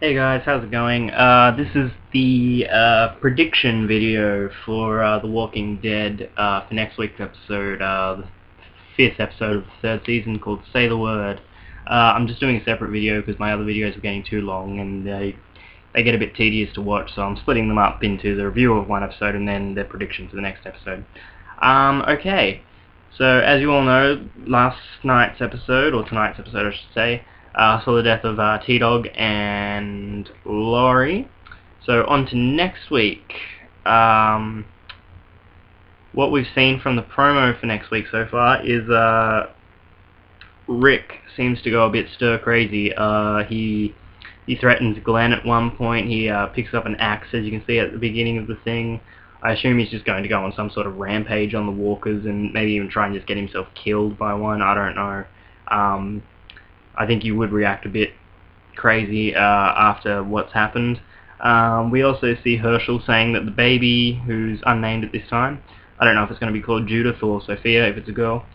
Hey guys, how's it going? This is the prediction video for The Walking Dead for next week's episode, the fifth episode of the third season, called Say the Word. I'm just doing a separate video because my other videos are getting too long and they get a bit tedious to watch, so I'm splitting them up into the review of one episode and then the prediction for the next episode. So as you all know, last night's episode, or tonight's episode I should say, saw the death of T-Dog and Laurie. So on to next week. What we've seen from the promo for next week so far is Rick seems to go a bit stir-crazy. He threatens Glenn at one point. He picks up an axe, as you can see at the beginning of the thing. I assume he's just going to go on some sort of rampage on the walkers and maybe even try and just get himself killed by one. I don't know. I think you would react a bit crazy after what's happened. We also see Hershel saying that the baby, who's unnamed at this time, I don't know if it's going to be called Judith or Sophia if it's a girl,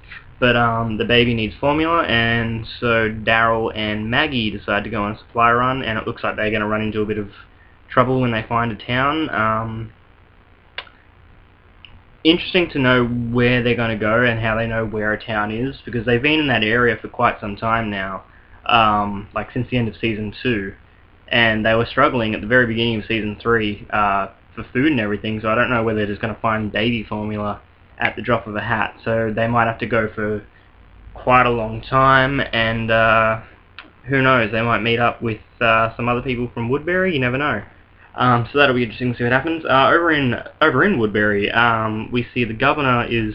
but the baby needs formula, and so Daryl and Maggie decide to go on a supply run, and it looks like they're going to run into a bit of trouble when they find a town. Interesting to know where they're going to go and how they know where a town is, because they've been in that area for quite some time now, like since the end of Season 2, and they were struggling at the very beginning of Season 3 for food and everything, so I don't know whether they're just going to find baby formula at the drop of a hat, so they might have to go for quite a long time, and who knows, they might meet up with some other people from Woodbury, you never know. So that'll be interesting to see what happens. Over in Woodbury, we see the governor is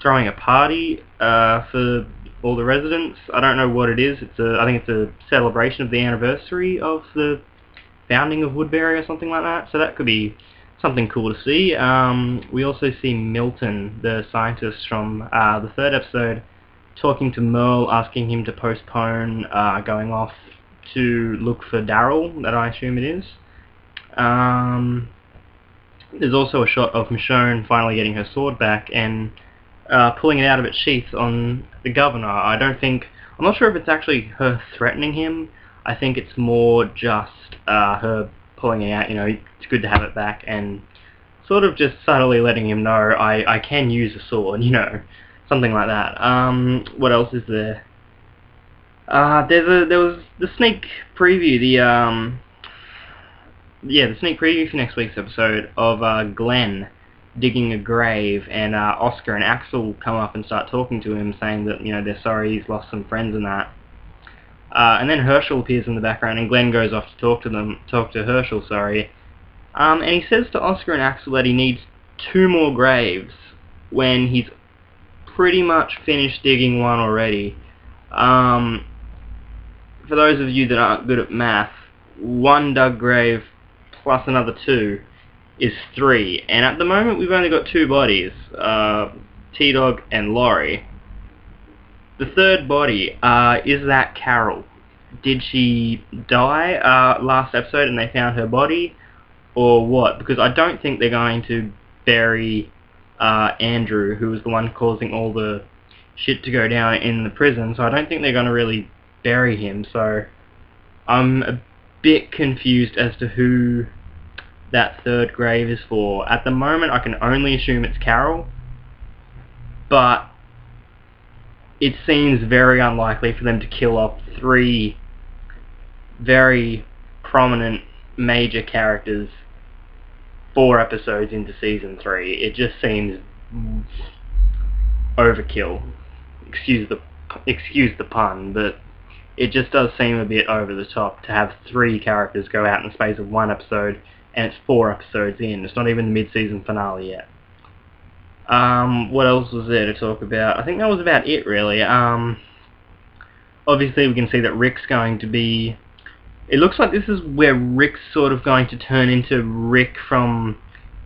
throwing a party for all the residents. I don't know what it is. I think it's a celebration of the anniversary of the founding of Woodbury or something like that. So that could be something cool to see. We also see Milton, the scientist from the third episode, talking to Merle, asking him to postpone going off to look for Daryl, that I assume it is. There's also a shot of Michonne finally getting her sword back and pulling it out of its sheath on the governor. I'm not sure if it's actually her threatening him. I think it's more just her pulling it out, it's good to have it back, and sort of just subtly letting him know, I can use a sword, something like that. What else is there? There was the sneak preview, the sneak preview for next week's episode of Glenn digging a grave, and Oscar and Axel come up and start talking to him, saying that they're sorry he's lost some friends and that. And then Hershel appears in the background, and Glenn goes off to talk to Hershel, sorry. And he says to Oscar and Axel that he needs 2 more graves when he's pretty much finished digging one already. For those of you that aren't good at math, 1 dug grave plus another 2 is 3, and at the moment we've only got 2 bodies, T-Dog and Laurie. The third body, is that Carol? Did she die last episode and they found her body, or what? Because I don't think they're going to bury Andrew, who was the one causing all the shit to go down in the prison, so I don't think they're going to really bury him, so I'm a bit confused as to who that third grave is for. At the moment I can only assume it's Carol, but it seems very unlikely for them to kill off 3 very prominent major characters 4 episodes into Season 3. It just seems overkill. Excuse the pun, but it just does seem a bit over the top to have 3 characters go out in the space of 1 episode, and it's 4 episodes in. It's not even the mid-season finale yet. What else was there to talk about? I think that was about it, really. Obviously we can see that Rick's going to be... It looks like this is where Rick's sort of going to turn into Rick from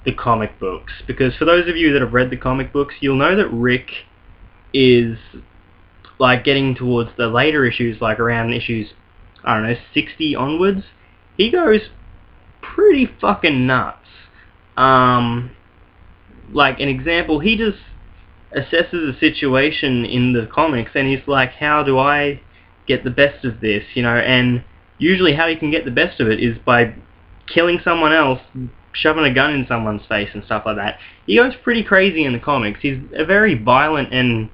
the comic books, because for those of you that have read the comic books, you'll know that Rick is like getting towards the later issues, like around issues, I don't know, 60 onwards, he goes pretty fucking nuts. Like an example, he just assesses a situation in the comics and he's like, how do I get the best of this, and usually how he can get the best of it is by killing someone else, shoving a gun in someone's face and stuff like that. He goes pretty crazy in the comics. He's a very violent and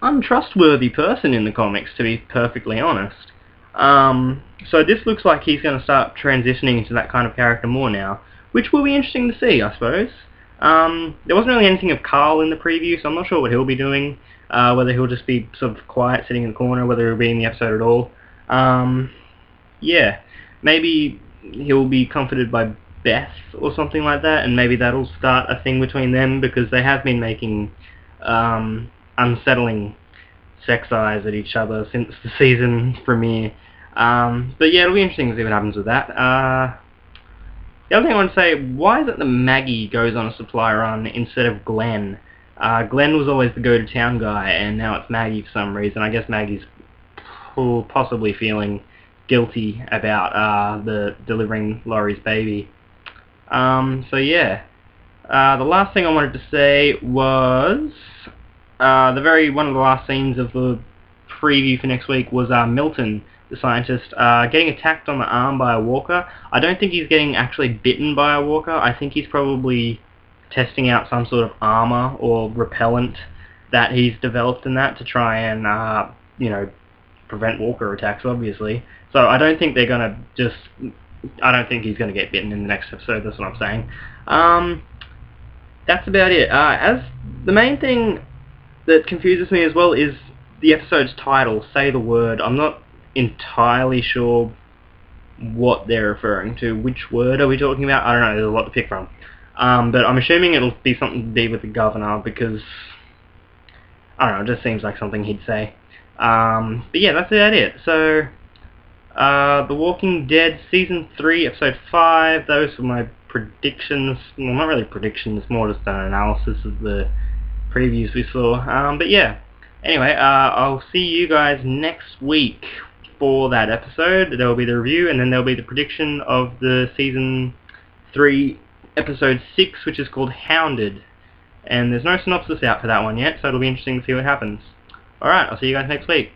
untrustworthy person in the comics, to be perfectly honest. So this looks like he's going to start transitioning into that kind of character more now, which will be interesting to see, I suppose. There wasn't really anything of Carl in the preview, so I'm not sure what he'll be doing, whether he'll just be sort of quiet, sitting in the corner, whether he'll be in the episode at all. Yeah, maybe he'll be comforted by Beth or something like that, and maybe that'll start a thing between them, because they have been making unsettling sex eyes at each other since the season premiere. But yeah, it'll be interesting to see what happens with that. The other thing I want to say, why is it that Maggie goes on a supply run instead of Glenn? Glenn was always the go-to-town guy, and now it's Maggie for some reason. I guess Maggie's possibly feeling guilty about the delivering Laurie's baby. So yeah. The last thing I wanted to say was one of the last scenes of the preview for next week was Milton, the scientist, getting attacked on the arm by a walker. I don't think he's getting actually bitten by a walker. I think he's probably testing out some sort of armor or repellent that he's developed in that to try and, you know, prevent walker attacks, obviously. So I don't think they're gonna I don't think he's gonna get bitten in the next episode. That's what I'm saying. That's about it. As the main thing that confuses me as well is the episode's title, Say the Word. I'm not entirely sure what they're referring to. Which word are we talking about? I don't know, there's a lot to pick from. But I'm assuming it'll be something to do with the governor, because, I don't know, it just seems like something he'd say. But yeah, that's about it. So, The Walking Dead Season 3, Episode 5, those were my predictions. Well, not really predictions, more just an analysis of the previews we saw. But yeah, anyway, I'll see you guys next week for that episode. There will be the review, and then there will be the prediction of the Season 3, Episode 6, which is called Hounded. And there's no synopsis out for that one yet, so it'll be interesting to see what happens. Alright, I'll see you guys next week.